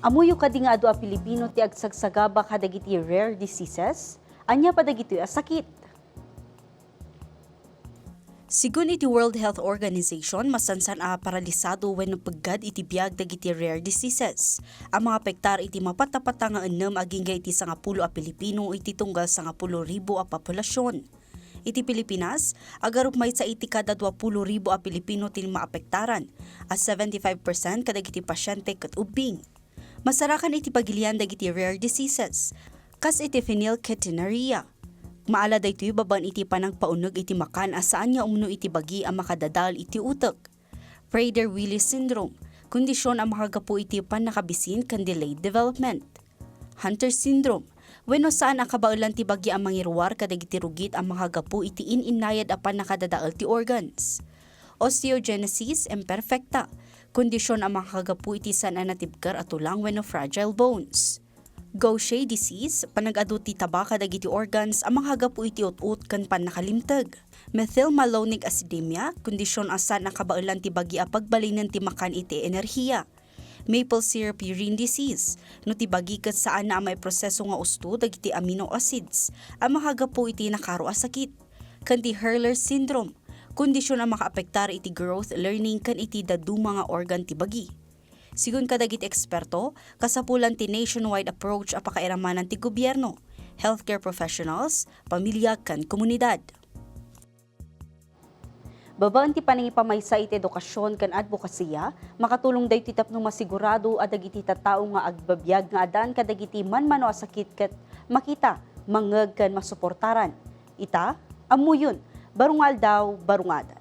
Amuyo kadi nga adu a Pilipino ti agsagsagaba kadagiti rare diseases, anya padagiti a sakit. Sigun iti World Health Organization, masansan a paralisado wenno peggad iti biag dagiti rare diseases. Ang mga pektar iti mapatapata nga ennem aging iti 10 a Pilipino iti tunggal 10,000 a populasyon. Iti Pilipinas, agarup may sa iti kada 20,000 a Pilipino ti maapektaran, as 75% kadagiti pasyente ket ubbing. Masarakan iti pagilian dagiti rare diseases, kas iti phenylketonuria. Maala daytoy baban iti panagpaunog iti makan asaan nga umno iti bagi ang makadadal iti utek. Prader-Willi syndrome, kondisyon ang makagapu iti panakabisin kan delayed development. Hunter syndrome, wenno saan ang kabaulan ti bagi ang mangiruwar kadagiti rugit ang makagapu iti ininayad apan nakadadaal ti organs. Osteogenesis imperfecta, kondisyon ang makagapu iti saan ang natibkar at tulang wenno fragile bones. Gaucher disease, panag-adu ti taba kadagiti organs ang manghagapu iti ut-ut kan panakalimteg. Methylmalonic acidemia, kondisyon asan ang kabaulan ti bagi a pagbalinan ti makan iti enerhiya. Maple syrup urine disease, no ti bagi ket saan na may proseso nga usto dagiti amino acids ang manghagapu iti nakaro a sakit. Kanti Hurler syndrome, kondisyon ang makaapektar iti growth, learning kan iti daduma nga organ ti bagi. Sigun kadagiti eksperto, kasapulan ti nationwide approach a pakairamanan ti gobyerno, healthcare professionals, pamilya kan komunidad. Babaan ti panangipamaysa iti edukasyon kan advokasya, makatulong dahi ti tapno masigurado at dagiti tattao nga agbabiyag nga adan kadagiti manmano a sakit ket makita, mangeg kan masuportaran. Ita, amuyon, barungal daw, barungada.